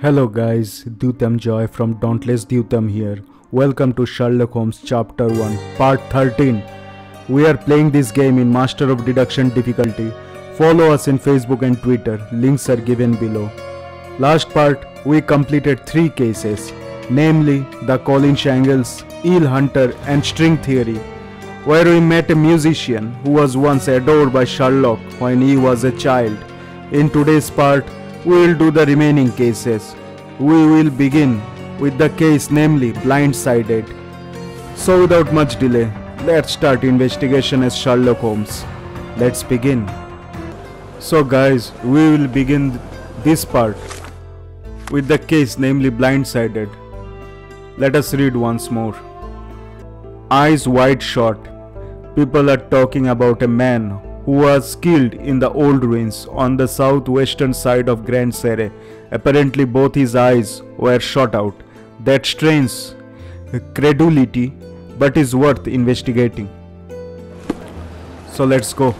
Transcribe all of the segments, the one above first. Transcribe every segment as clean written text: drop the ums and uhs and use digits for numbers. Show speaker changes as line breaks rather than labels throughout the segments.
Hello guys, Dyutam Joy from Dauntless Dyutam here. Welcome to Sherlock Holmes Chapter 1, Part 13. We are playing this game in Master of Deduction difficulty. Follow us in Facebook and Twitter, links are given below. Last part, we completed 3 cases, namely the Colin Shangles, Eel Hunter and String Theory, where we met a musician who was once adored by Sherlock when he was a child. In today's part, we will do the remaining cases. We will begin with the case namely Blindsided. So without much delay, let's start investigation as Sherlock Holmes. Let's begin. So guys, we will begin this part with the case namely Blindsided. Let us read once more. Eyes wide shut. People are talking about a man who was killed in the old ruins on the southwestern side of Grand Serre. Apparently both his eyes were shot out. That strains credulity, but is worth investigating. So let's go.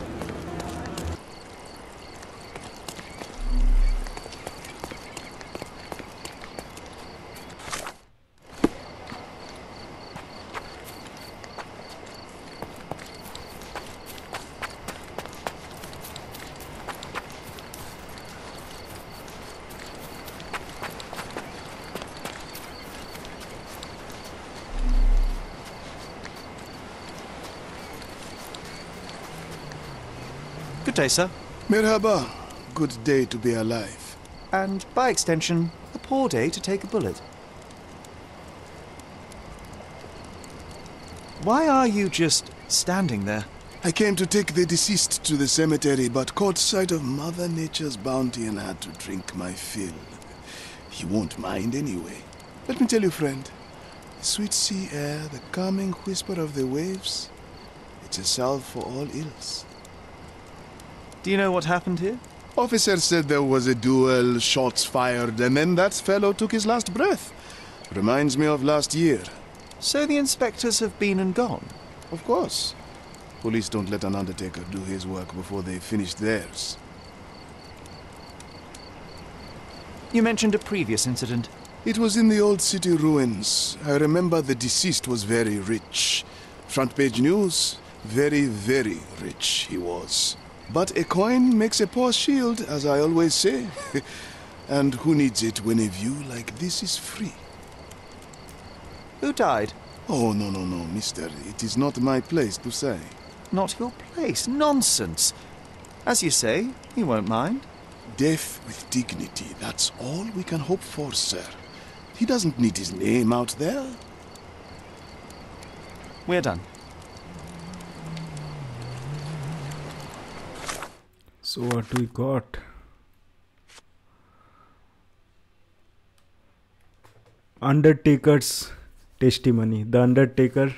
Good day, sir.
Merhaba. Good day to be alive.
And, by extension, a poor day to take a bullet. Why are you just standing there?
I came to take the deceased to the cemetery, but caught sight of Mother Nature's bounty and had to drink my fill. He won't mind anyway. Let me tell you, friend, the sweet sea air, the calming whisper of the waves, it's a salve for all ills.
Do you know what happened here?
Officer said there was a duel, shots fired, and then that fellow took his last breath. Reminds me of last year.
So the inspectors have been and gone?
Of course. Police don't let an undertaker do his work before they finish theirs.
You mentioned a previous incident.
It was in the old city ruins. I remember the deceased was very rich. Front page news, very, very rich he was. But a coin makes a poor shield, as I always say. And who needs it when a view like this is free?
Who died?
Oh, no, mister. It is not my place to say.
Not your place. Nonsense. As you say, he won't mind.
Death with dignity, that's all we can hope for, sir. He doesn't need his name out there.
We're done.
So what we got? Undertaker's testimony. The Undertaker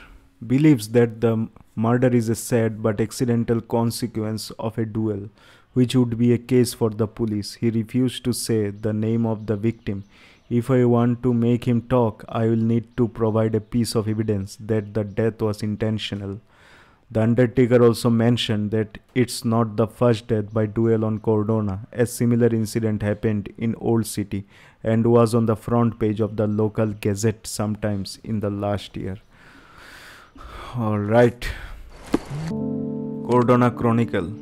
believes that the murder is a sad but accidental consequence of a duel, which would be a case for the police. He refused to say the name of the victim. If I want to make him talk, I will need to provide a piece of evidence that the death was intentional. The Undertaker also mentioned that it's not the first death by duel on Cordona. A similar incident happened in Old City and was on the front page of the local gazette sometimes in the last year. Alright. Cordona Chronicle.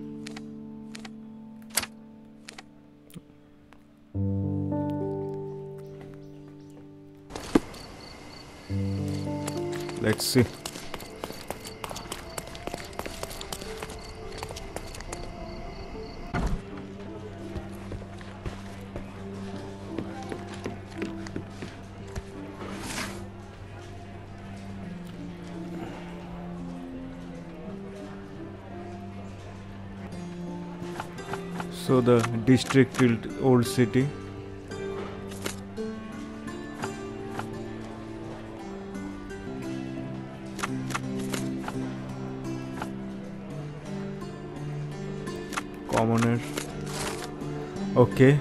Let's see. So the district Old City. Commoner. Okay.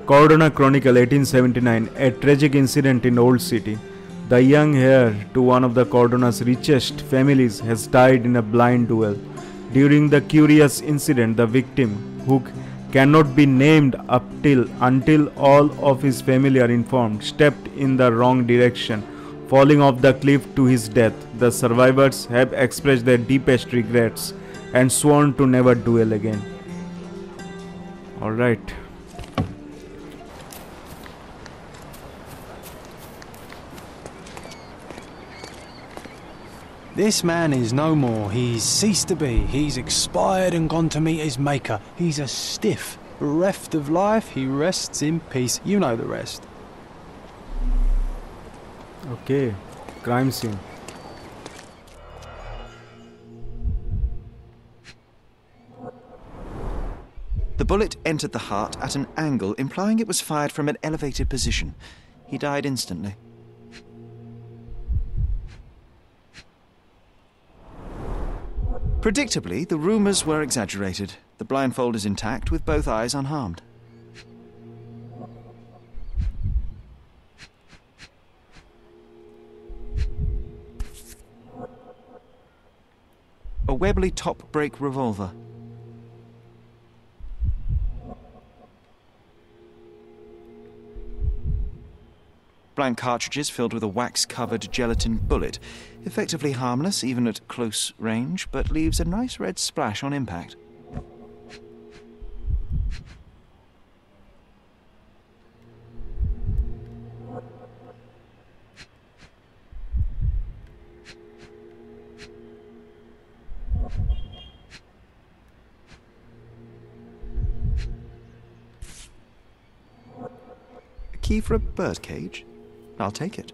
Cordona Chronicle 1879. A tragic incident in Old City. The young heir to one of the Cordona's richest families has died in a blind duel. During the curious incident, the victim, who cannot be named until all of his family are informed, stepped in the wrong direction, falling off the cliff to his death. The survivors have expressed their deepest regrets and sworn to never duel again. Alright.
This man is no more. He's ceased to be. He's expired and gone to meet his maker. He's a stiff, bereft of life. He rests in peace. You know the rest.
Okay, crime scene.
The bullet entered the heart at an angle, implying it was fired from an elevated position. He died instantly. Predictably, the rumors were exaggerated. The blindfold is intact, with both eyes unharmed. A Webley top-break revolver. Blank cartridges filled with a wax-covered gelatin bullet. Effectively harmless, even at close range, but leaves a nice red splash on impact. A key for a birdcage? I'll take it.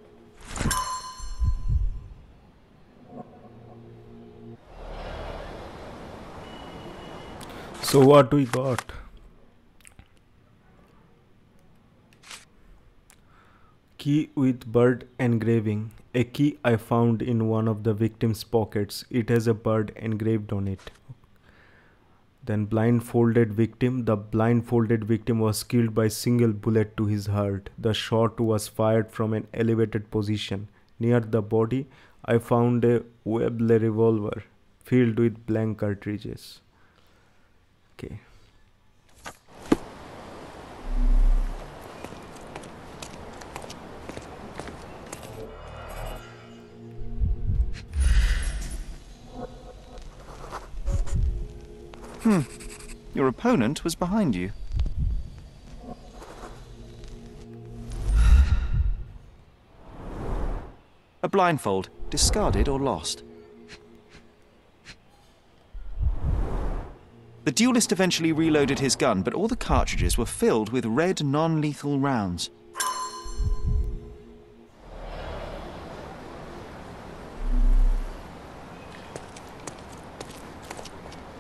So what we got? Key with bird engraving. A key I found in one of the victim's pockets. It has a bird engraved on it. Then blindfolded victim. The blindfolded victim was killed by single bullet to his heart. The shot was fired from an elevated position. Near the body, I found a Webley revolver filled with blank cartridges. Okay.
Your opponent was behind you. A blindfold, discarded or lost. The duelist eventually reloaded his gun, but all the cartridges were filled with red non-lethal rounds.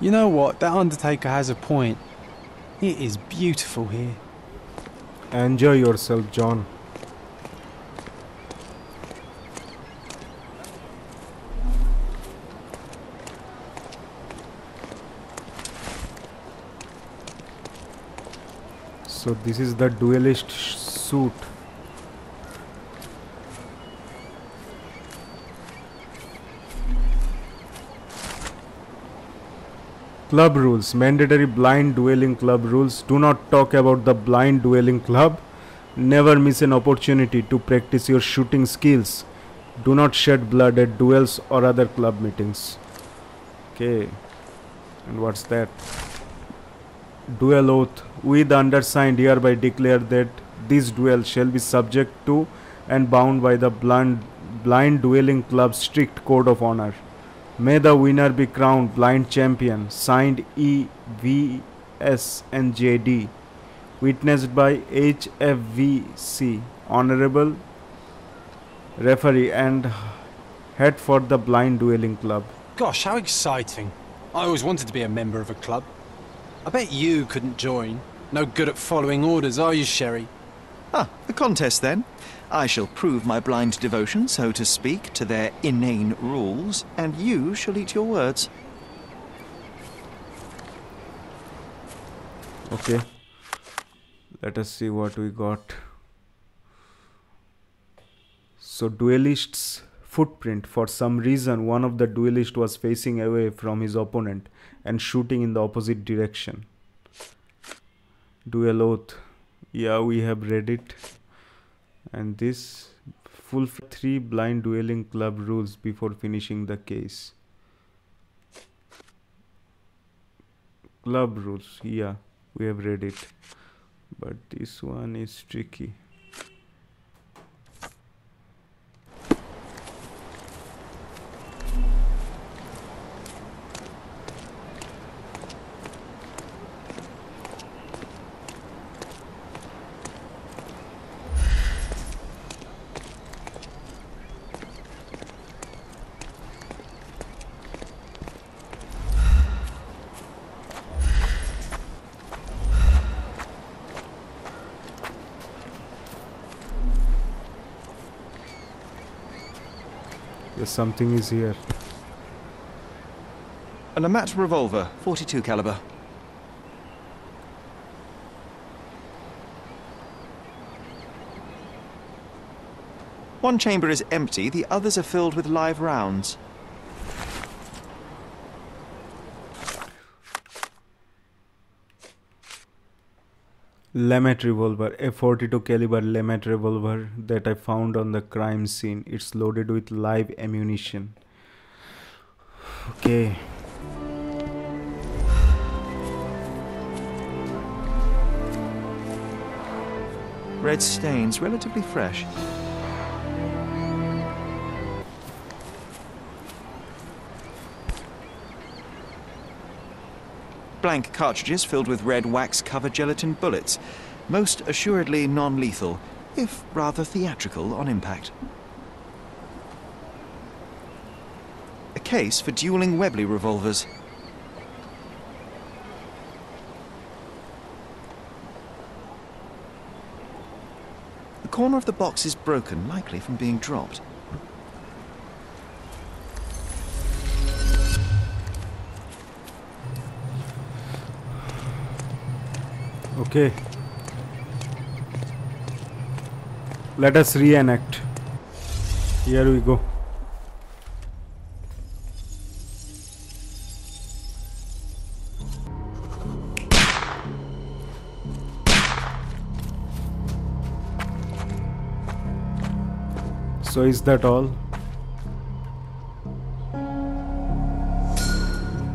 You know what? That Undertaker has a point. It is beautiful here.
Enjoy yourself, John. So this is the duelist suit. Club rules. Mandatory blind dueling club rules. Do not talk about the blind dueling club. Never miss an opportunity to practice your shooting skills. Do not shed blood at duels or other club meetings. Okay. And what's that? Duel oath. We the undersigned hereby declare that this duel shall be subject to and bound by the blind dueling club's strict code of honor. May the winner be crowned blind champion. Signed E. V. S. and J. D. Witnessed by HFVC. Honorable referee and head for the blind dueling club.
Gosh, how exciting. I always wanted to be a member of a club. I bet you couldn't join. No good at following orders, are you, Sherry?
Ah, the contest then. I shall prove my blind devotion, so to speak, to their inane rules, and you shall eat your words.
Okay. Let us see what we got. So duelist's footprint. For some reason, one of the duelists was facing away from his opponent and shooting in the opposite direction. Duel oath. Yeah, we have read it. And this full 3 blind dueling club rules before finishing the case. Club rules. Yeah, we have read it. But this one is tricky. Something is here.
A Lamat revolver, 42 caliber. One chamber is empty, the others are filled with live rounds.
Lamat revolver, a 42 caliber Lamat revolver that I found on the crime scene. It's loaded with live ammunition. Okay.
Red stains, relatively fresh. Blank cartridges filled with red wax-covered gelatin bullets, most assuredly non-lethal, if rather theatrical on impact. A case for dueling Webley revolvers. The corner of the box is broken, likely from being dropped.
Okay. Let us reenact. Here we go. So is that all?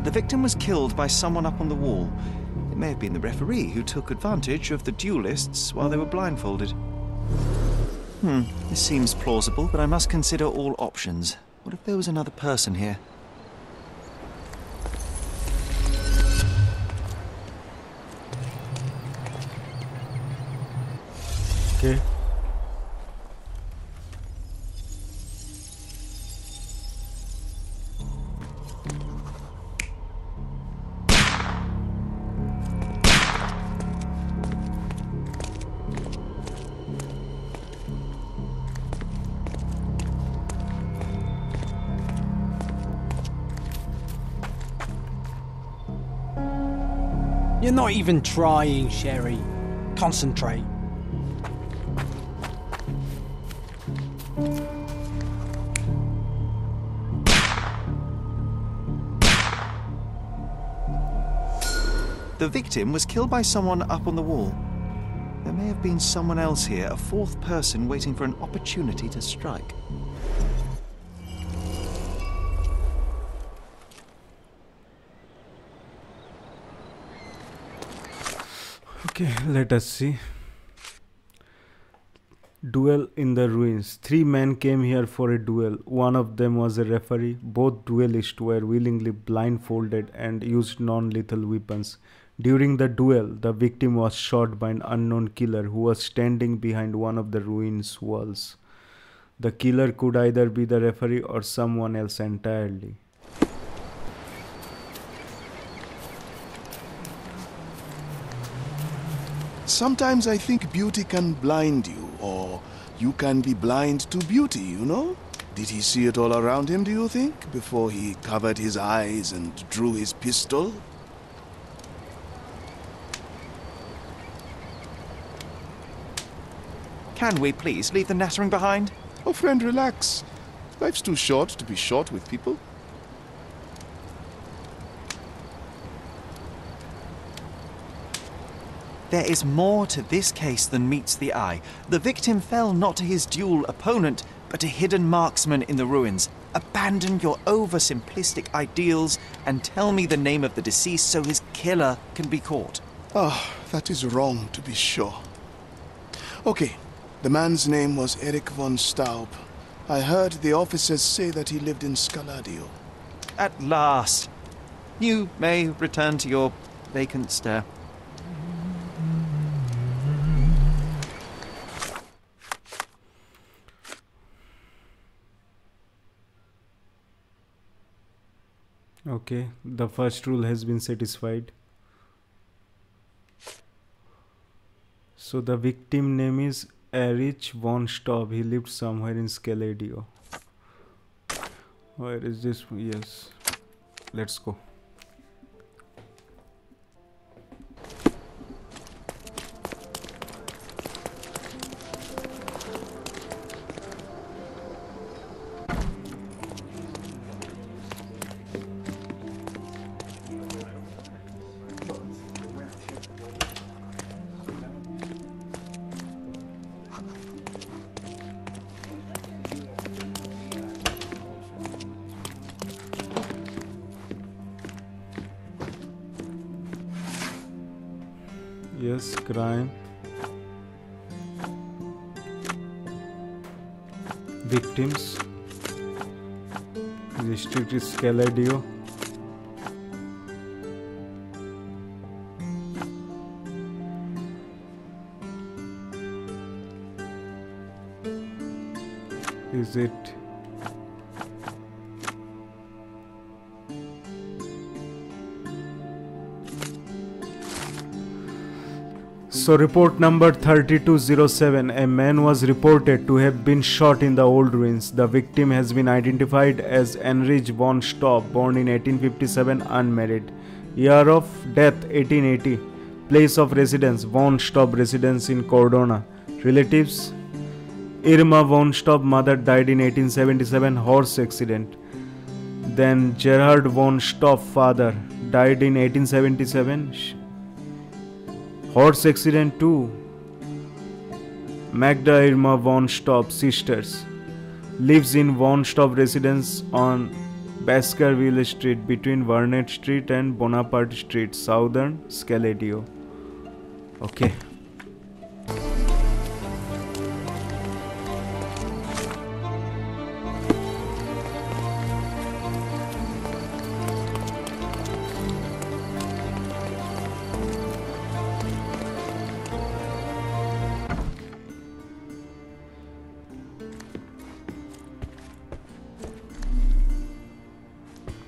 The victim was killed by someone up on the wall. It may have been the referee who took advantage of the duelists while they were blindfolded. This seems plausible, but I must consider all options. What if there was another person here?
Okay.
You're not even trying, Sherry. Concentrate.
The victim was killed by someone up on the wall. There may have been someone else here, a fourth person waiting for an opportunity to strike.
Okay, let us see. Duel in the ruins. 3 men came here for a duel. One of them was a referee. Both duelists were willingly blindfolded and used non-lethal weapons. During the duel, the victim was shot by an unknown killer who was standing behind one of the ruins walls. The killer could either be the referee or someone else entirely.
Sometimes I think beauty can blind you, or you can be blind to beauty, you know? Did he see it all around him, do you think, before he covered his eyes and drew his pistol?
Can we please leave the nattering behind?
Oh, friend, relax. Life's too short to be short with people.
There is more to this case than meets the eye. The victim fell not to his duel opponent, but a hidden marksman in the ruins. Abandon your oversimplistic ideals and tell me the name of the deceased so his killer can be caught.
Ah, that is wrong, to be sure. Okay, the man's name was Eric von Staub. I heard the officers say that he lived in Scaladio.
At last. You may return to your vacant stare.
Okay, the first rule has been satisfied. So the victim name is Erich von Staub. He lived somewhere in Scaladio. Where is this? Yes. Let's go. Yes, crime. Victims. District is Scaladio. Is it? So report number 3207, a man was reported to have been shot in the old ruins. The victim has been identified as Heinrich von Staub, born in 1857, unmarried. Year of death 1880. Place of residence von Staub residence in Cordona. Relatives Irma von Staub, mother, died in 1877, horse accident. Then Gerhard von Staub, father, died in 1877. Horse accident too. Magda Irma von Staub, sisters. Lives in von Staub residence on Baskerville Street between Vernet Street and Bonaparte Street, southern Scaladio. Okay.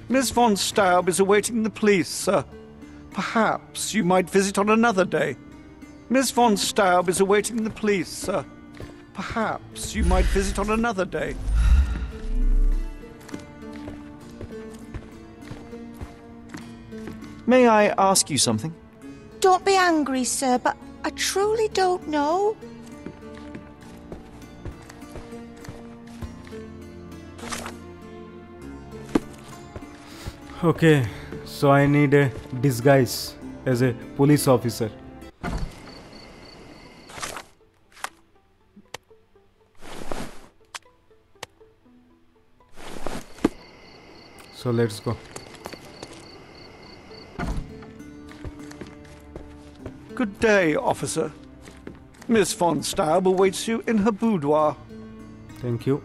Miss von Staub is awaiting the police, sir. Perhaps you might visit on another day. Miss von Staub is awaiting the police, sir. Perhaps you might visit on another day.
May I ask you something?
Don't be angry, sir, but I truly don't know.
Okay, so I need a disguise as a police officer. So let's go.
Good day, officer. Miss von Staub awaits you in her boudoir.
Thank you.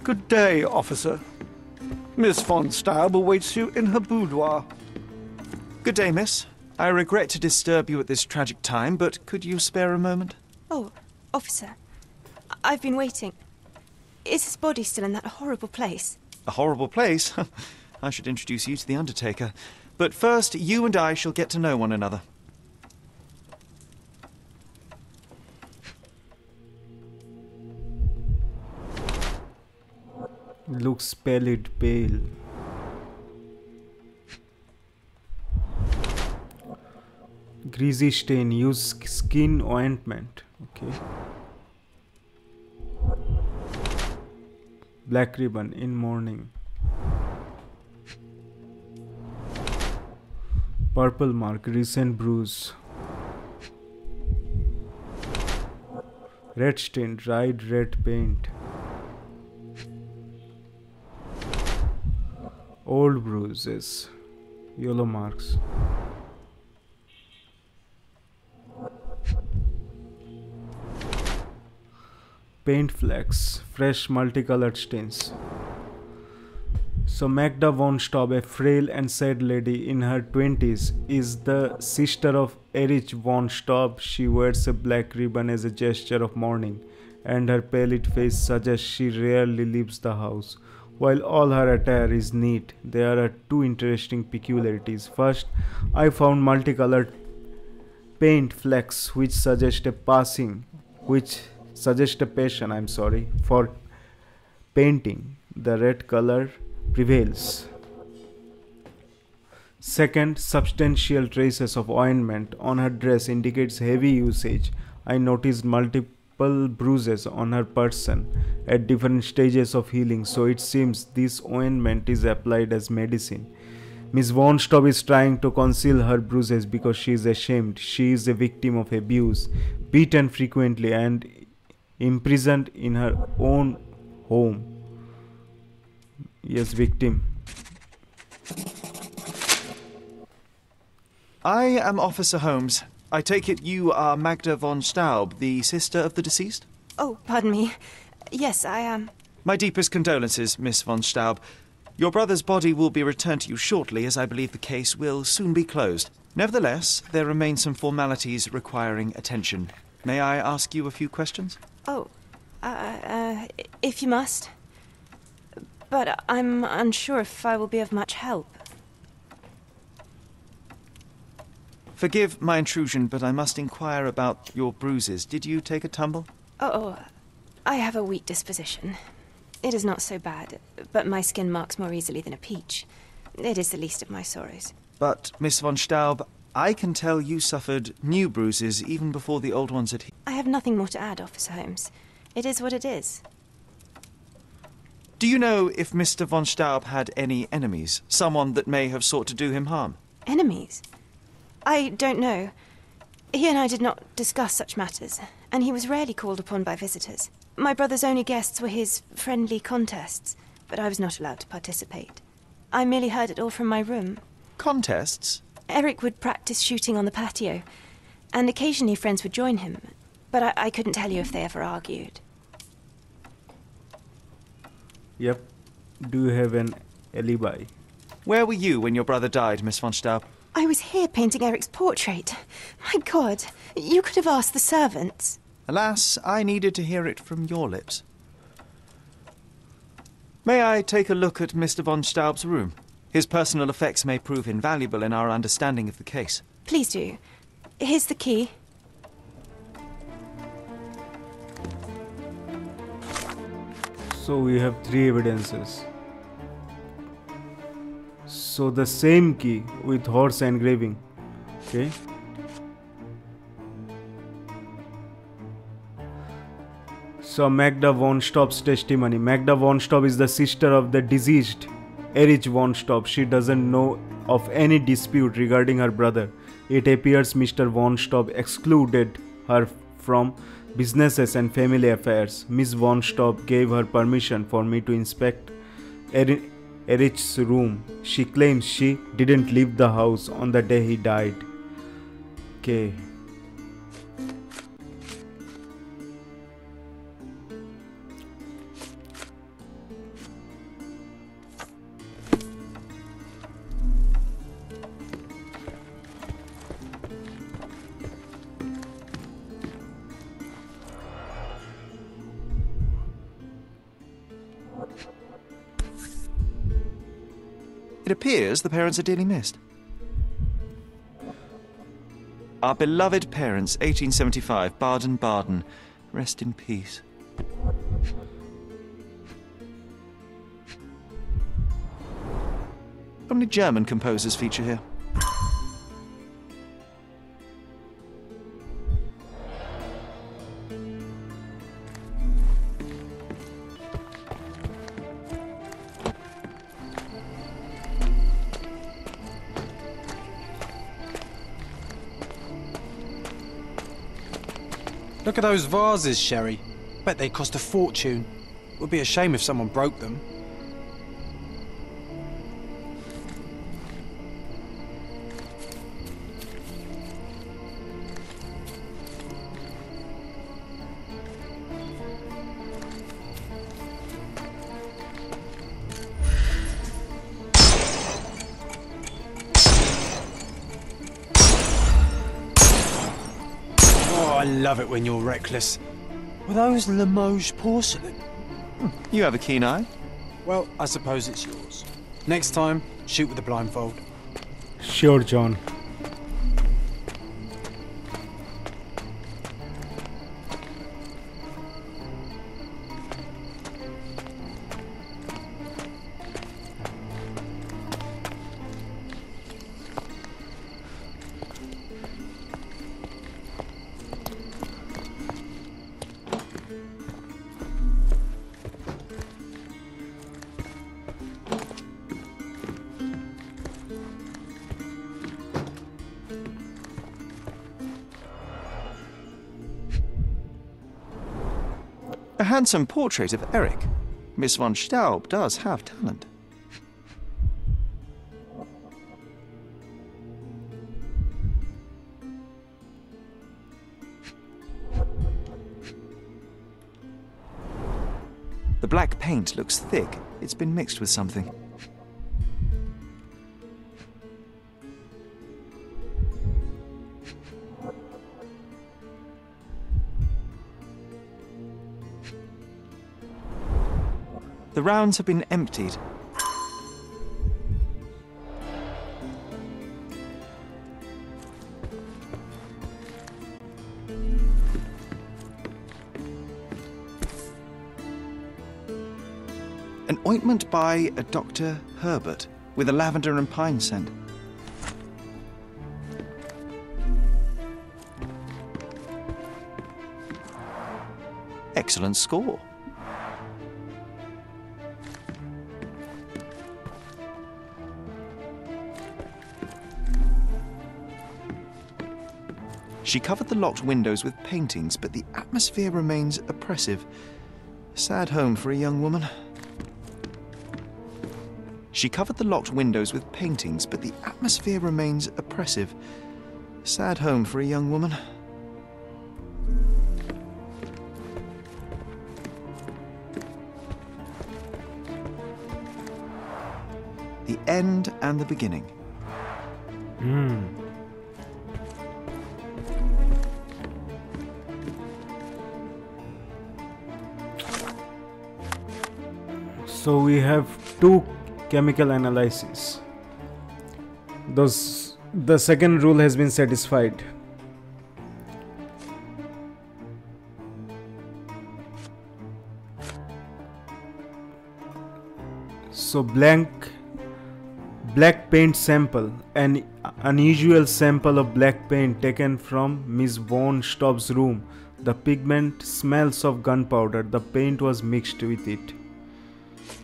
Good day, officer. Miss von Staub awaits you in her boudoir.
Good day, miss. I regret to disturb you at this tragic time, but could you spare a moment?
Oh, officer. I've been waiting. Is his body still in that horrible place?
A horrible place? I should introduce you to the Undertaker. But first, you and I shall get to know one another.
Looks pallid, pale. Greasy stain. Use skin ointment. Okay. Black ribbon in morning. Purple mark, recent bruise. Red stain, dried red paint. Old bruises, yellow marks. Paint flecks, fresh multicolored stains. So Magda von Staub, a frail and sad lady in her 20s, is the sister of Erich von Staub. She wears a black ribbon as a gesture of mourning, and her pallid face suggests she rarely leaves the house. While all her attire is neat, there are two interesting peculiarities. First, I found multicolored paint flecks which suggest a passion for painting. The red color prevails. Second, substantial traces of ointment on her dress indicates heavy usage. I noticed multiple bruises on her person at different stages of healing, so it seems this ointment is applied as medicine. Miss von Staub is trying to conceal her bruises because she is ashamed. She is a victim of abuse, beaten frequently, and imprisoned in her own home. Yes, victim.
I am Officer Holmes. I take it you are Magda von Staub, the sister of the deceased?
Oh, pardon me. Yes, I am.
My deepest condolences, Miss von Staub. Your brother's body will be returned to you shortly, as I believe the case will soon be closed. Nevertheless, there remain some formalities requiring attention. May I ask you a few questions?
Oh, if you must. But I'm unsure if I will be of much help.
Forgive my intrusion, but I must inquire about your bruises. Did you take a tumble?
Oh, I have a weak disposition. It is not so bad, but my skin marks more easily than a peach. It is the least of my sorrows.
But, Miss von Staub, I can tell you suffered new bruises even before the old ones had healed.
I have nothing more to add, Officer Holmes. It is what it is.
Do you know if Mr. von Staub had any enemies? Someone that may have sought to do him harm?
Enemies? I don't know. He and I did not discuss such matters, and he was rarely called upon by visitors. My brother's only guests were his friendly contests, but I was not allowed to participate. I merely heard it all from my room.
Contests?
Eric would practice shooting on the patio, and occasionally friends would join him, but I couldn't tell you if they ever argued.
Yep. Do you have an alibi?
Where were you when your brother died, Miss von Staub?
I was here painting Eric's portrait. My God, you could have asked the servants.
Alas, I needed to hear it from your lips. May I take a look at Mr. von Staub's room? His personal effects may prove invaluable in our understanding of the case.
Please do. Here's the key.
So we have three evidences. So the same key with horse engraving. Okay. So Magda von Staub's testimony. Magda von Staub is the sister of the deceased Erich von Staub. She doesn't know of any dispute regarding her brother. It appears Mr. von Staub excluded her from businesses and family affairs. Miss von Staub gave her permission for me to inspect Erich's room. She claims she didn't leave the house on the day he died. Okay.
It appears the parents are dearly missed. Our beloved parents, 1875, Baden-Baden. Rest in peace. How many German composers feature here?
Look at those vases, Sherry. Bet they cost a fortune. Would be a shame if someone broke them. I love it when you're reckless. Were those Limoges porcelain?
You have a keen eye.
Well, I suppose it's yours. Next time, shoot with a blindfold.
Sure, John.
A handsome portrait of Eric. Miss von Staub does have talent. The black paint looks thick. It's been mixed with something. The rounds have been emptied. An ointment by a Dr. Herbert with a lavender and pine scent. Excellent score. She covered the locked windows with paintings, but the atmosphere remains oppressive. Sad home for a young woman. She covered the locked windows with paintings, but the atmosphere remains oppressive. Sad home for a young woman. The end and the beginning.
So we have two chemical analysis. The second rule has been satisfied. So black paint sample, an unusual sample of black paint taken from Miss von Staub's room. The pigment smells of gunpowder. The paint was mixed with it.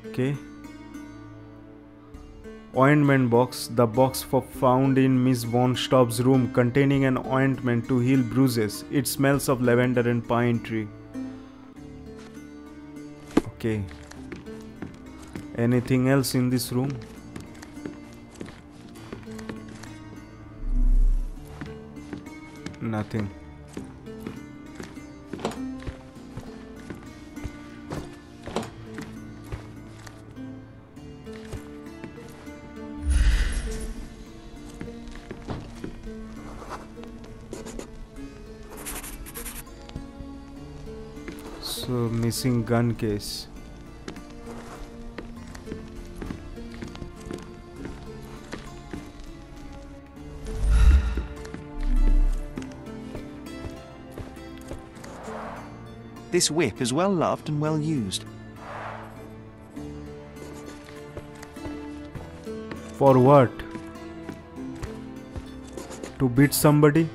Okay. Ointment box, the box found in Miss von Staub's room containing an ointment to heal bruises. It smells of lavender and pine tree. Okay. Anything else in this room? Nothing. So missing gun case.
This whip is well loved and well used.
For what? To beat somebody?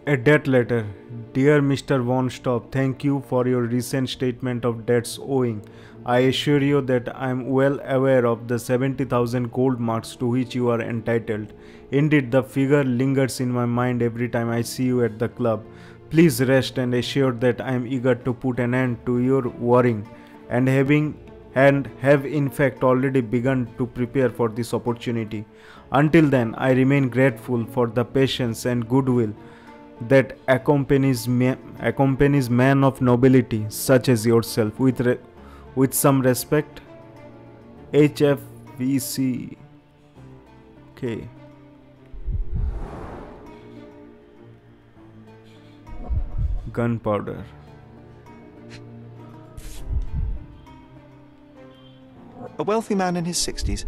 A debt letter. Dear Mr. Von Staub, thank you for your recent statement of debts owing. I assure you that I am well aware of the 70,000 gold marks to which you are entitled. Indeed, the figure lingers in my mind every time I see you at the club. Please rest and assure that I am eager to put an end to your worrying and have in fact already begun to prepare for this opportunity. Until then, I remain grateful for the patience and goodwill that accompanies man of nobility such as yourself. With some respect, HFVC. Okay. Gunpowder.
A wealthy man in his 60s.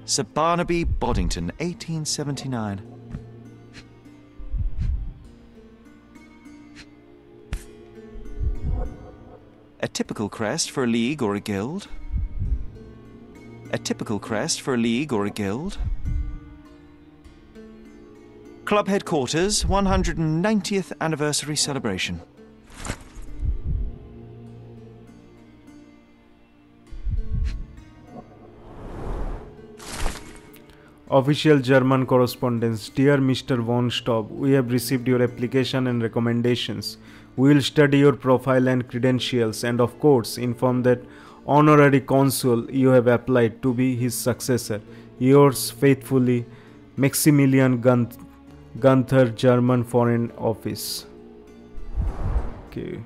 Sir Barnaby Boddington, 1879. A typical crest for a league or a guild. A typical crest for a league or a guild. Club headquarters, 190th anniversary celebration.
Official German correspondence. Dear Mr. Von Staub, we have received your application and recommendations. We will study your profile and credentials and of course inform that honorary consul you have applied to be his successor. Yours faithfully, Maximilian Gunther, German Foreign Office. Okay.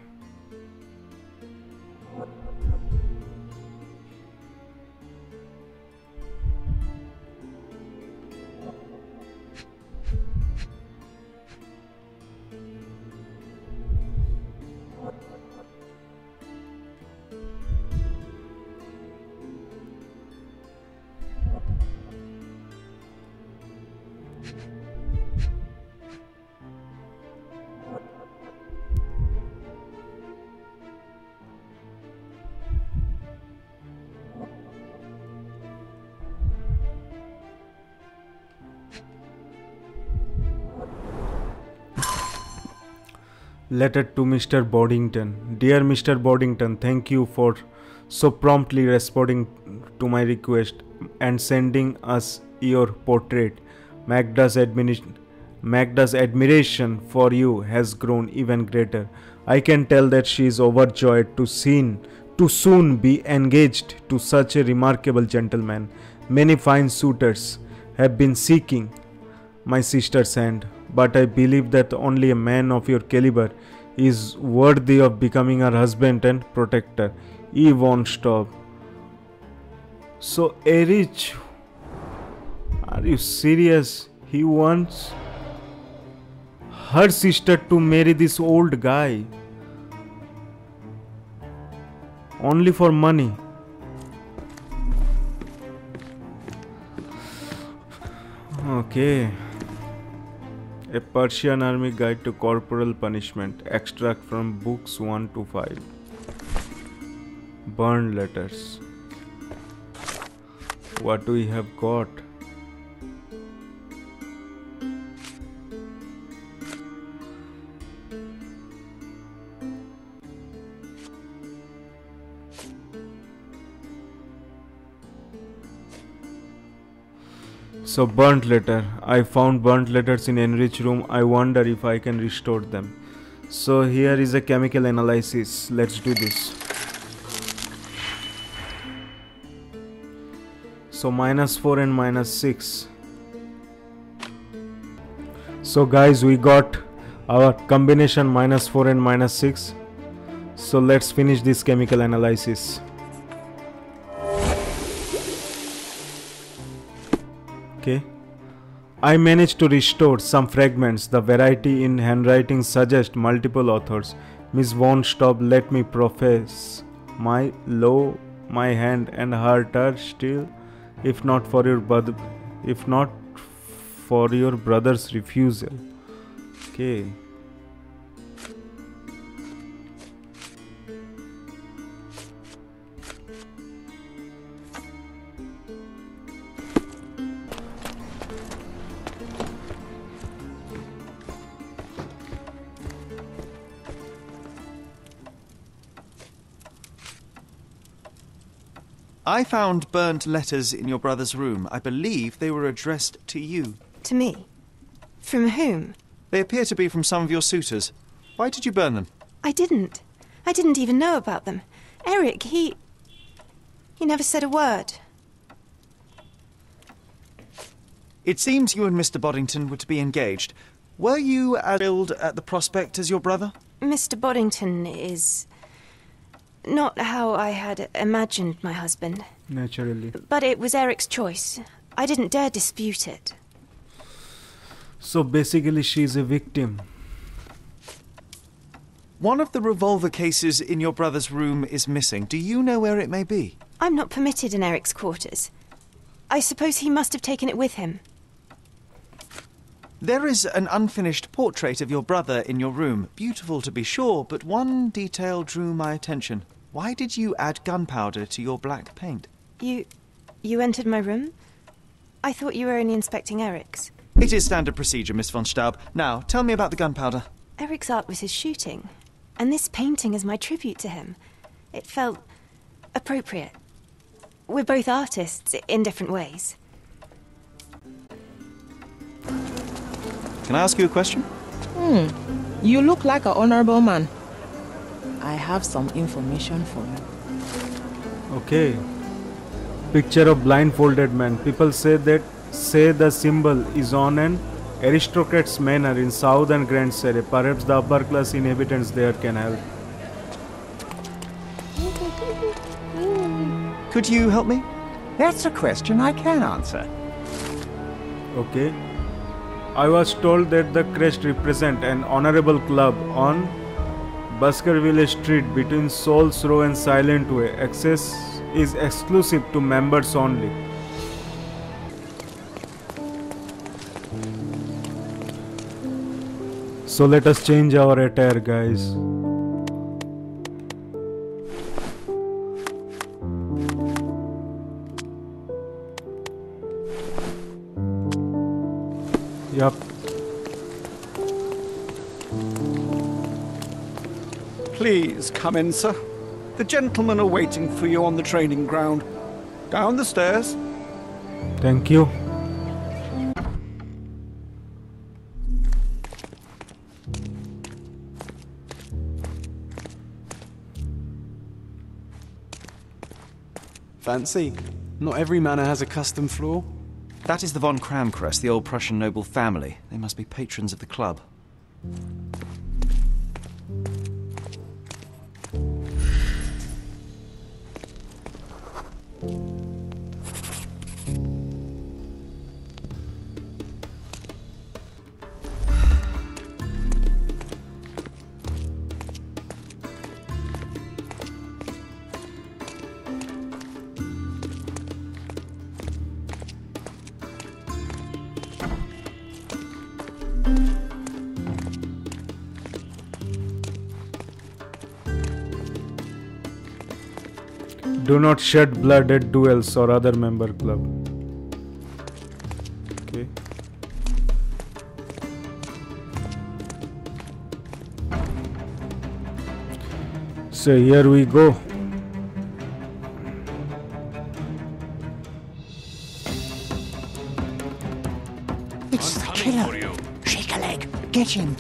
Letter to Mr. Boddington. Dear Mr. Boddington, thank you for so promptly responding to my request and sending us your portrait. Magda's admiration for you has grown even greater. I can tell that she is overjoyed to soon be engaged to such a remarkable gentleman. Many fine suitors have been seeking my sister's hand, but I believe that only a man of your caliber is worthy of becoming her husband and protector. E. Von Staub. So, Erich, are you serious? He wants her sister to marry this old guy only for money. Okay. A Persian Army Guide to Corporal Punishment. Extract from books 1 to 5. Burned letters. What do we have got? So burnt letter. I found burnt letters in enriched room. I wonder if I can restore them. So here is a chemical analysis. Let's do this. So -4 and -6. So guys, we got our combination -4 and -6. So let's finish this chemical analysis. Okay. I managed to restore some fragments. The variety in handwriting suggests multiple authors. Miss Von Staub, let me profess my hand and heart are still, if not for your brother's refusal. Okay.
I found burnt letters in your brother's room. I believe they were addressed to you.
To me? From whom?
They appear to be from some of your suitors. Why did you burn them?
I didn't. I didn't even know about them. Eric, he never said a word.
It seems you and Mr Boddington were to be engaged. Were you as thrilled at the prospect as your brother?
Mr Boddington is not how I had imagined my husband.
Naturally.
But it was Eric's choice. I didn't dare dispute it.
So basically she's a victim.
One of the revolver cases in your brother's room is missing. Do you know where it may be?
I'm not permitted in Eric's quarters. I suppose he must have taken it with him.
There is an unfinished portrait of your brother in your room. Beautiful to be sure, but one detail drew my attention. Why did you add gunpowder to your black paint?
You entered my room? I thought you were only inspecting Eric's.
It is standard procedure, Miss von Staub. Now, tell me about the gunpowder.
Eric's art was his shooting, and this painting is my tribute to him. It felt appropriate. We're both artists in different ways.
Can I ask you a question?
You look like an honorable man. I have some information for you.
Okay. Picture of blindfolded man. People say the symbol is on an aristocrat's manor in southern Grand Surrey. Perhaps the upper class inhabitants there can help.
Could you help me?
That's a question I can answer.
Okay. I was told that the crest represent an honorable club on Baskerville Street between Souls Row and Silent Way. Access is exclusive to members only. So let us change our attire, guys. Yup.
Please come in, sir. The gentlemen are waiting for you on the training ground. Down the stairs.
Thank you.
Fancy? Not every manor has a custom floor.
That is the von Kramkrest, the old Prussian noble family. They must be patrons of the club.
Do not shed blood at duels or other member club. Okay. So here we go.
It's the killer. Shake a leg. Get him.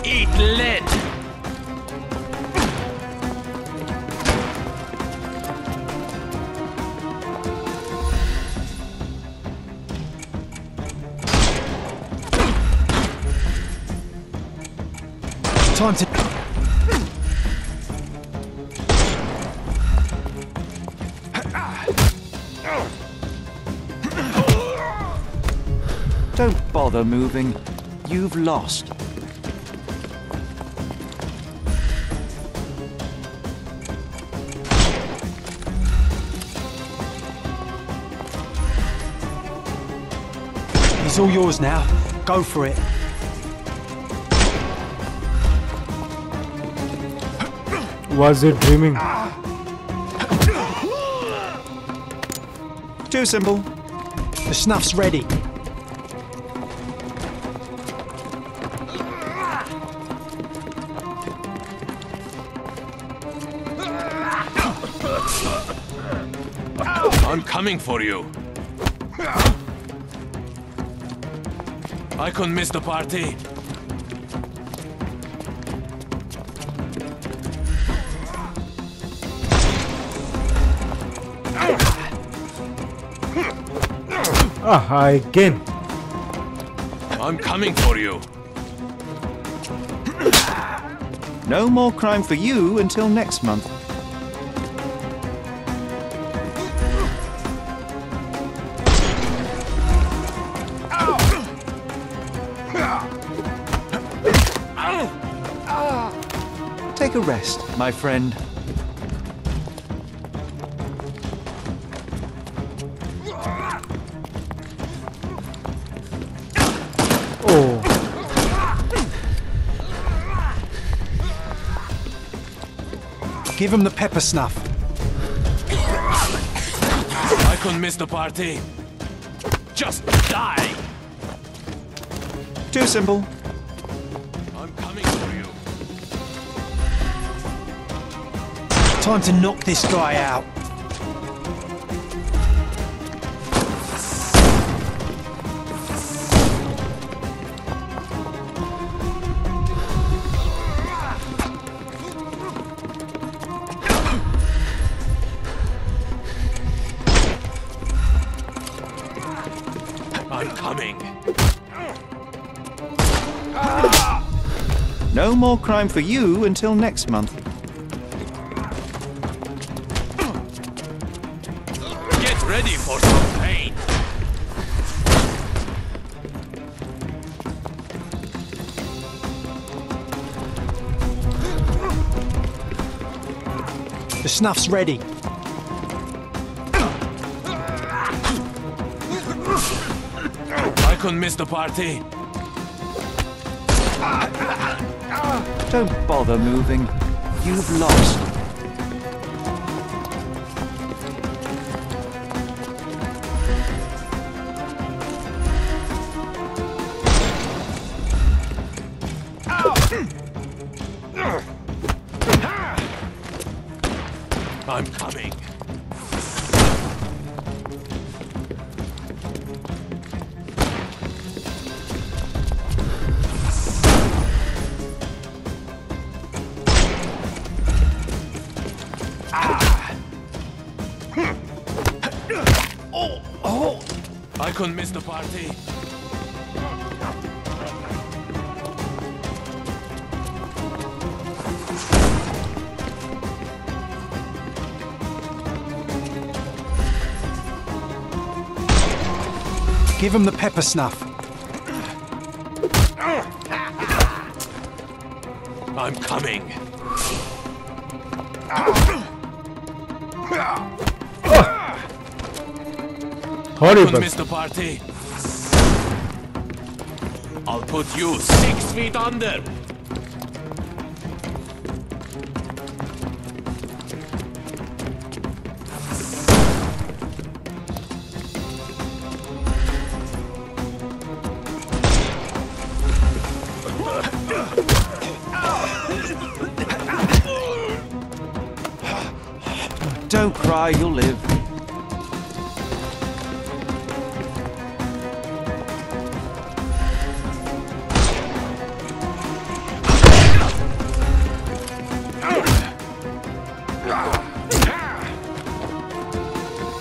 Eat lead!
Time to... Don't bother moving. You've lost.
He's all yours now. Go for it.
Was it dreaming?
Too simple.
The snuff's ready.
I'm coming for you. I couldn't miss the party.
Again.
I'm coming for you.
No more crime for you until next month. Take a rest, my friend.
Oh.
Give him the pepper snuff.
I couldn't miss the party. Just die.
Too simple.
I'm coming for you.
Time to knock this guy out.
I'm coming.
No more crime for you until next month.
Get ready for some pain.
The snuff's ready.
I couldn't miss the party.
Don't bother moving. You've lost.
I'm coming. I couldn't miss the party.
Give him the pepper snuff.
I'm coming.
Horrible.
Couldn't miss the party. I'll put you 6 feet under.
Don't cry, you'll live.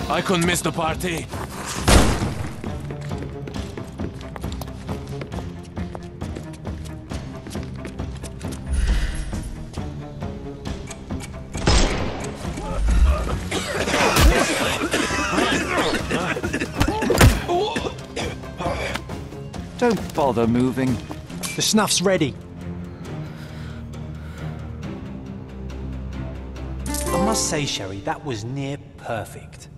I couldn't miss the party.
Don't bother moving.
The snuff's ready. I must say, Sherry, that was near perfect.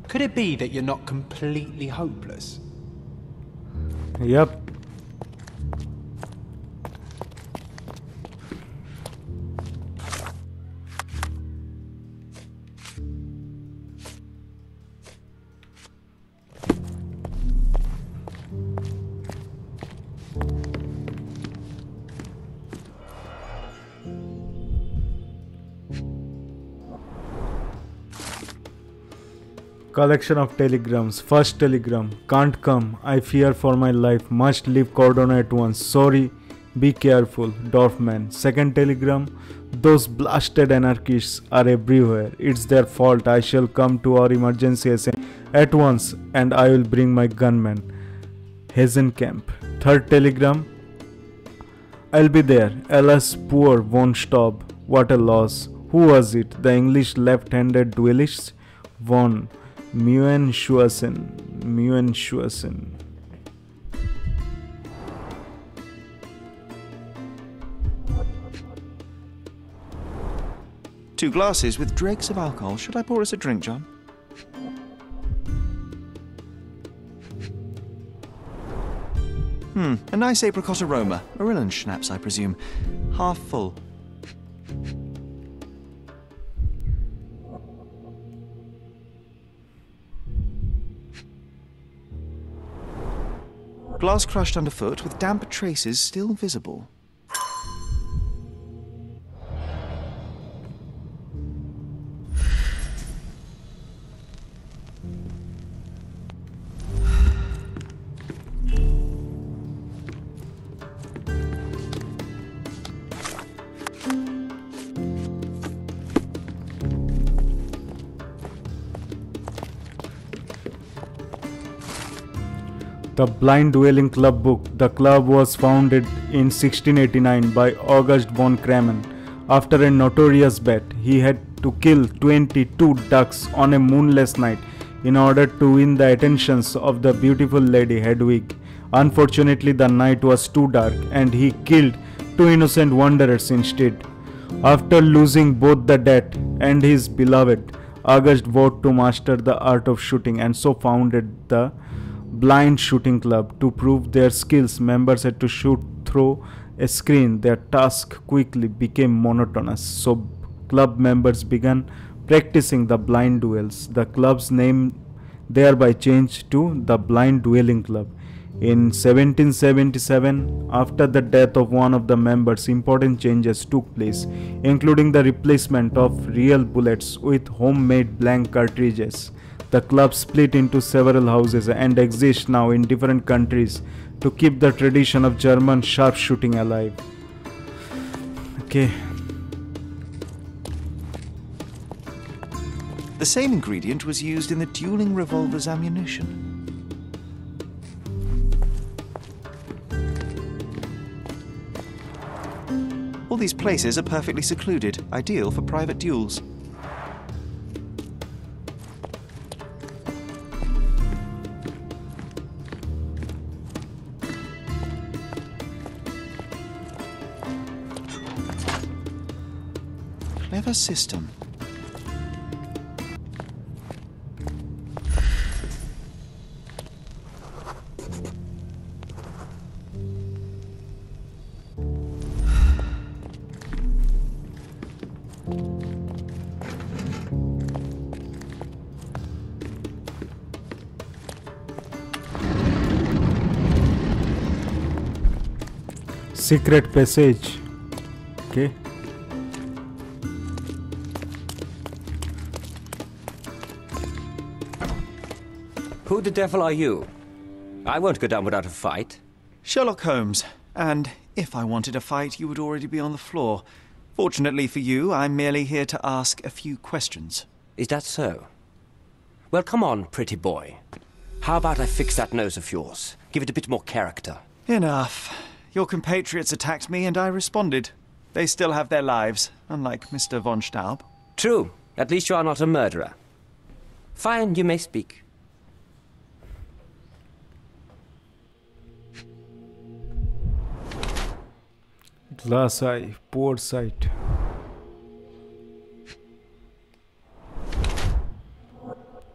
Could it be that you're not completely hopeless?
Yep. Collection of telegrams. First telegram. Can't come. I fear for my life. Must leave Cordona at once. Sorry. Be careful. Dorfman. Second telegram. Those blasted anarchists are everywhere. It's their fault. I shall come to our emergency at once and I will bring my gunmen. Hazenkamp. Third telegram. I'll be there. Alas, poor von Staub. What a loss. Who was it? The English left-handed duelist? Von Muenschuasen.
Two glasses with dregs of alcohol. Should I pour us a drink, John? A nice apricot aroma. Marillen schnapps, I presume. Half full. Glass crushed underfoot with damp traces still visible.
The Blind Dueling Club book. The club was founded in 1689 by August von Kramen. After a notorious bet, he had to kill 22 ducks on a moonless night in order to win the attentions of the beautiful lady Hedwig. Unfortunately, the night was too dark and he killed 2 innocent wanderers instead. After losing both the debt and his beloved, August vowed to master the art of shooting and so founded the Blind Shooting Club. To prove their skills, members had to shoot through a screen. Their task quickly became monotonous, so club members began practicing the blind duels. The club's name thereby changed to the Blind Dueling Club. In 1777, after the death of one of the members, important changes took place, including the replacement of real bullets with homemade blank cartridges. The club split into several houses and exists now in different countries to keep the tradition of German sharpshooting alive. Okay.
The same ingredient was used in the dueling revolver's ammunition. All these places are perfectly secluded, ideal for private duels. Clever system.
Secret passage. Okay.
Who the devil are you? I won't go down without a fight.
Sherlock Holmes, and if I wanted a fight, you would already be on the floor. Fortunately for you, I'm merely here to ask a few questions.
Is that so? Well, come on, pretty boy. How about I fix that nose of yours? Give it a bit more character.
Enough. Your compatriots attacked me and I responded. They still have their lives, unlike Mr. von Staub.
True. At least you are not a murderer. Fine, you may speak.
Glass eye, poor sight.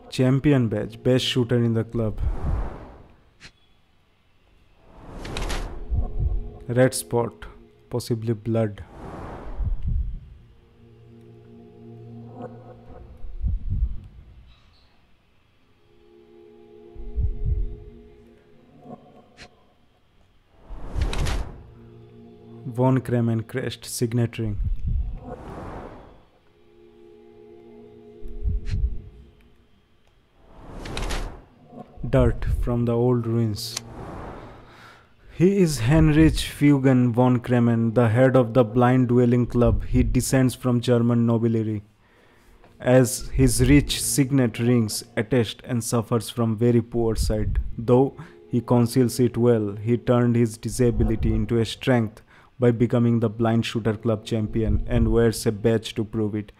Champion badge, best shooter in the club. Red spot, possibly blood. Von Kremen crest signet ring. Dirt from the old ruins. He is Heinrich Fugen von Kremen, the head of the blind dueling club. He descends from German nobility, as his rich signet rings attest, and suffers from very poor sight. Though he conceals it well, he turned his disability into a strength by becoming the blind shooter club champion and wears a badge to prove it.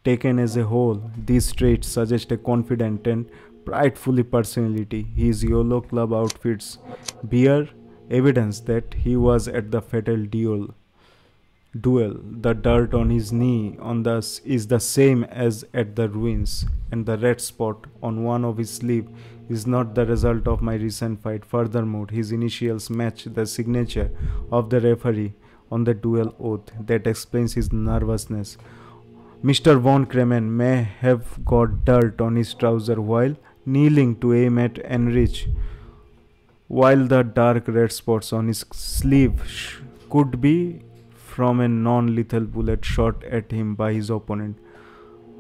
Taken as a whole, these traits suggest a confident and prideful personality. His YOLO club outfits bear evidence that he was at the fatal duel. The dirt on his knee is the same as at the ruins, and the red spot on one of his sleeve is not the result of my recent fight. Furthermore, his initials match the signature of the referee on the duel oath. That explains his nervousness. Mr. von Kremen may have got dirt on his trouser while kneeling to aim at Heinrich, while the dark red spots on his sleeve could be from a non-lethal bullet shot at him by his opponent.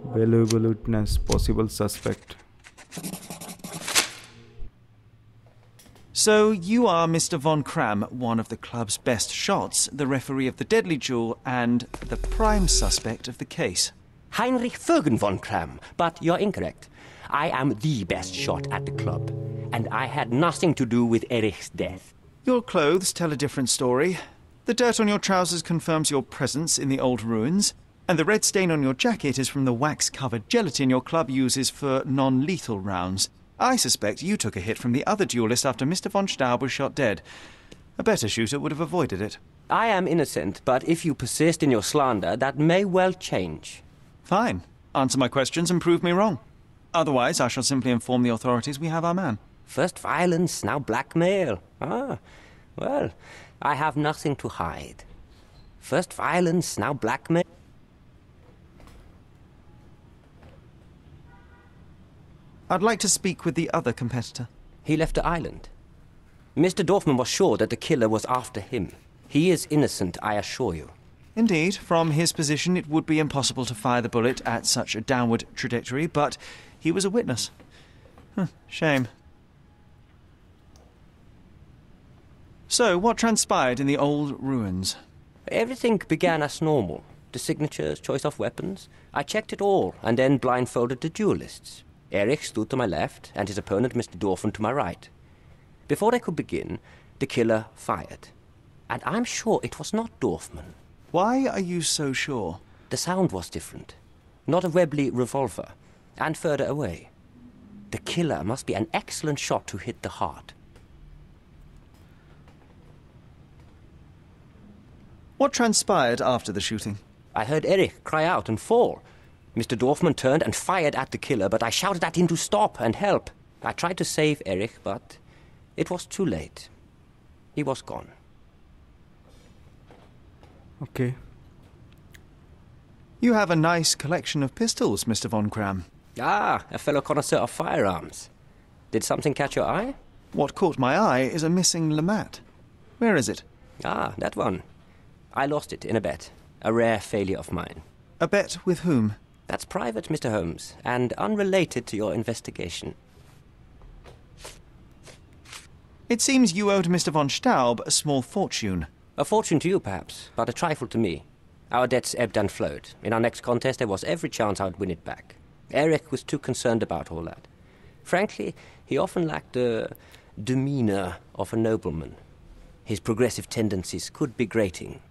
Valuable witness, possible suspect.
So you are Mr. von Kram, one of the club's best shots, the referee of the deadly duel, and the prime suspect of the case.
Heinrich Fugen von Kram, but you're incorrect. I am the best shot at the club, and I had nothing to do with Erich's death.
Your clothes tell a different story. The dirt on your trousers confirms your presence in the old ruins, and the red stain on your jacket is from the wax-covered gelatin your club uses for non-lethal rounds. I suspect you took a hit from the other duelist after Mr. von Staub was shot dead. A better shooter would have avoided it.
I am innocent, but if you persist in your slander, that may well change.
Fine. Answer my questions and prove me wrong. Otherwise, I shall simply inform the authorities we have our man.
First violence, now blackmail. Ah, well, I have nothing to hide. First violence, now blackmail.
I'd like to speak with the other competitor.
He left the island. Mr. Dorfman was sure that the killer was after him. He is innocent, I assure you.
Indeed, from his position it would be impossible to fire the bullet at such a downward trajectory, but he was a witness. Shame. So, what transpired in the old ruins?
Everything began as normal. The signatures, choice of weapons. I checked it all, and then blindfolded the duelists. Erich stood to my left, and his opponent, Mr. Dorfman, to my right. Before they could begin, the killer fired. And I'm sure it was not Dorfman.
Why are you so sure?
The sound was different. Not a Webley revolver, and further away. The killer must be an excellent shot to hit the heart.
What transpired after the shooting?
I heard Erich cry out and fall. Mr. Dorfman turned and fired at the killer, but I shouted at him to stop and help. I tried to save Erich, but it was too late. He was gone.
Okay.
You have a nice collection of pistols, Mr. von Kram.
Ah, a fellow connoisseur of firearms. Did something catch your eye?
What caught my eye is a missing Lamat. Where is it?
Ah, that one. I lost it in a bet. A rare failure of mine.
A bet with whom?
That's private, Mr. Holmes, and unrelated to your investigation.
It seems you owed Mr. von Staub a small fortune.
A fortune to you, perhaps, but a trifle to me. Our debts ebbed and flowed. In our next contest, there was every chance I would win it back. Erich was too concerned about all that. Frankly, he often lacked the demeanor of a nobleman. His progressive tendencies could be grating.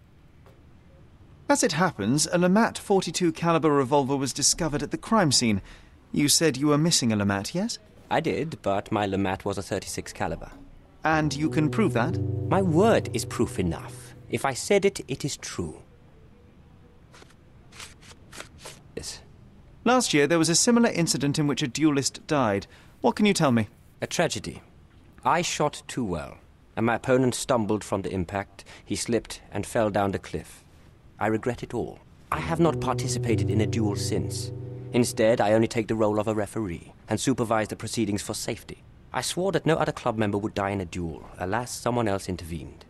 As it happens, a Lamat 42 caliber revolver was discovered at the crime scene. You said you were missing a Lamat, yes?
I did, but my Lamat was a 36 caliber.
And you can prove that?
My word is proof enough. If I said it, it is true. Yes.
Last year, there was a similar incident in which a duelist died. What can you tell me?
A tragedy. I shot too well, and my opponent stumbled from the impact. He slipped and fell down the cliff. I regret it all. I have not participated in a duel since. Instead, I only take the role of a referee and supervise the proceedings for safety. I swore that no other club member would die in a duel. Alas, someone else intervened.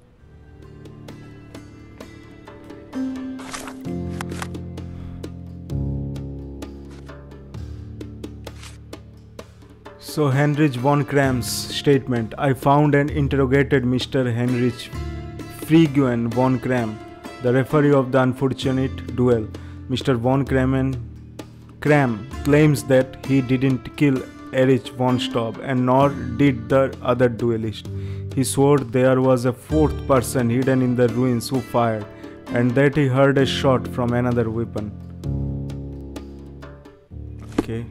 So Heinrich von Kram's statement. I found and interrogated Mr. Heinrich Friedgen von Kram, the referee of the unfortunate duel. Mr. von Kram claims that he didn't kill Erich von Staub and nor did the other duelist. He swore there was a fourth person hidden in the ruins who fired and that he heard a shot from another weapon. Okay.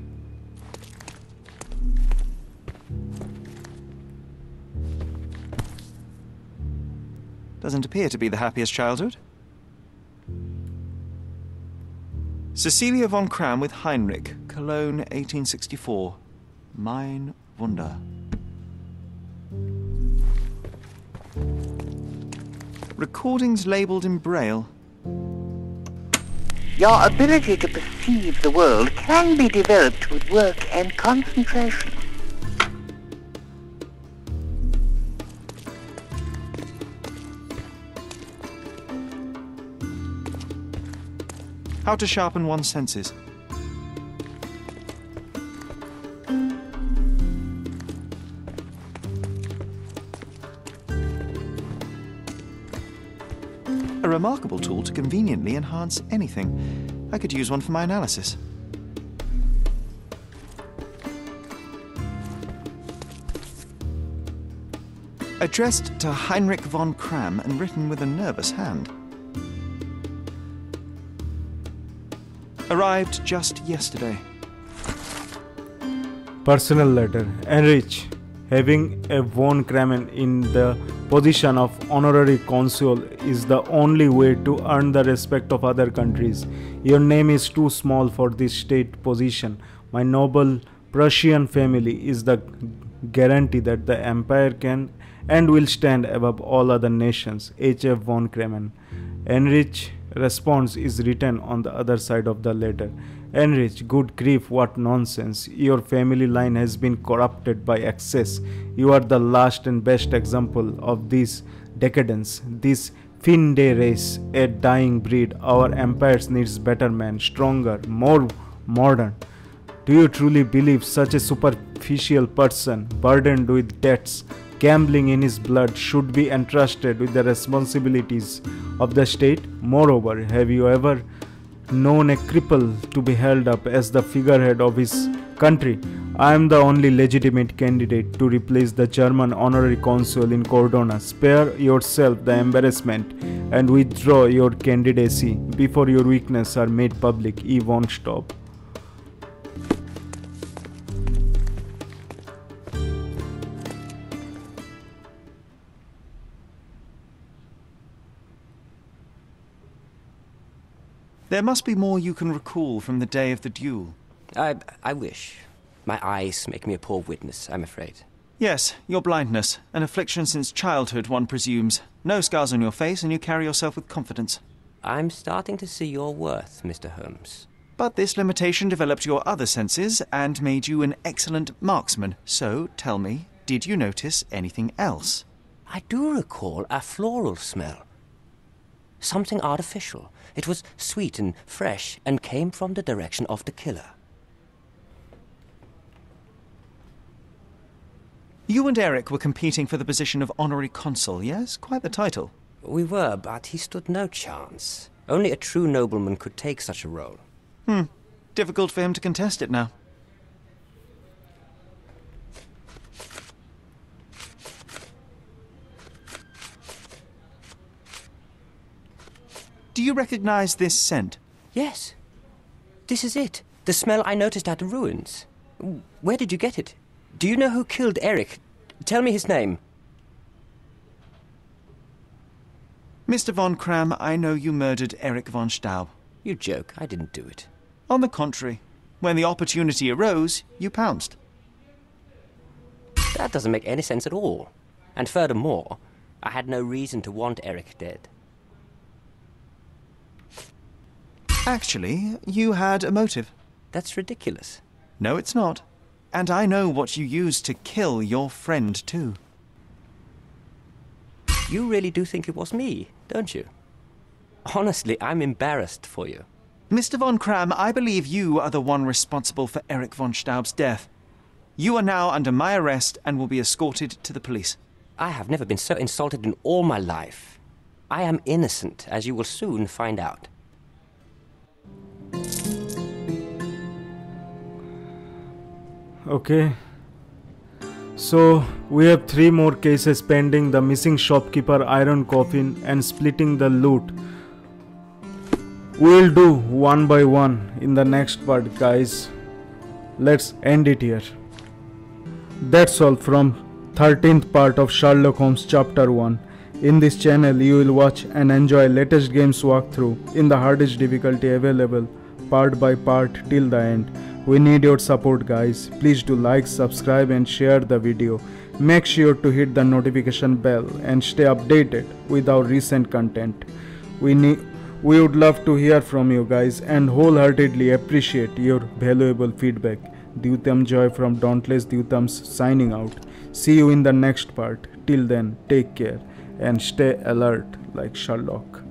Doesn't appear to be the happiest childhood. Cecilia von Kram with Heinrich, Cologne, 1864. Mein Wunder. Recordings labelled in Braille.
Your ability to perceive the world can be developed with work and concentration.
How to sharpen one's senses. A remarkable tool to conveniently enhance anything. I could use one for my analysis. Addressed to Heinrich von Kram and written with a nervous hand. Arrived just yesterday.
Personal letter. Heinrich, having a von Krammen in the position of honorary consul is the only way to earn the respect of other countries. Your name is too small for this state position. My noble Prussian family is the guarantee that the empire can and will stand above all other nations. H.F. von Krammen. Heinrich response is written on the other side of the letter. Heinrich, good grief, what nonsense. Your family line has been corrupted by excess. You are the last and best example of this decadence, this fin de race, a dying breed. Our empire needs better men, stronger, more modern. Do you truly believe such a superficial person, burdened with debts, gambling in his blood, should be entrusted with the responsibilities of the state? Moreover, have you ever known a cripple to be held up as the figurehead of his country? I am the only legitimate candidate to replace the German honorary consul in Cordona. Spare yourself the embarrassment and withdraw your candidacy before your weaknesses are made public. E. von Staub.
There must be more you can recall from the day of the duel.
I wish. My eyes make me a poor witness, I'm afraid.
Yes, your blindness. An affliction since childhood, one presumes. No scars on your face, and you carry yourself with confidence.
I'm starting to see your worth, Mr. Holmes.
But this limitation developed your other senses and made you an excellent marksman. So, tell me, did you notice anything else?
I do recall a floral smell. Something artificial. It was sweet and fresh and came from the direction of the killer.
You and Eric were competing for the position of honorary consul, yes? Quite the title.
We were, but he stood no chance. Only a true nobleman could take such a role.
Difficult for him to contest it now. Do you recognize this scent?
Yes. This is it. The smell I noticed at the ruins. Where did you get it? Do you know who killed Eric? Tell me his name.
Mr. von Kram, I know you murdered Erich von Staub.
You joke. I didn't do it.
On the contrary, when the opportunity arose, you pounced.
That doesn't make any sense at all. And furthermore, I had no reason to want Eric dead.
Actually, you had a motive.
That's ridiculous.
No, it's not. And I know what you used to kill your friend, too.
You really do think it was me, don't you? Honestly, I'm embarrassed for you.
Mr. von Kram, I believe you are the one responsible for Eric von Staub's death. You are now under my arrest and will be escorted to the police.
I have never been so insulted in all my life. I am innocent, as you will soon find out.
Okay. So, we have 3 more cases pending: the missing shopkeeper, iron coffin, and splitting the loot. We'll do one by one in the next part, guys. Let's end it here. That's all from 13th part of Sherlock Holmes Chapter 1. In this channel, you will watch and enjoy latest games walkthrough in the hardest difficulty available, part by part till the end. We need your support, guys. Please do like, subscribe and share the video. Make sure to hit the notification bell and stay updated with our recent content. We would love to hear from you guys and wholeheartedly appreciate your valuable feedback. Dyutam Joy from Dauntless Dyutams signing out. See you in the next part. Till then, take care and stay alert like Sherlock.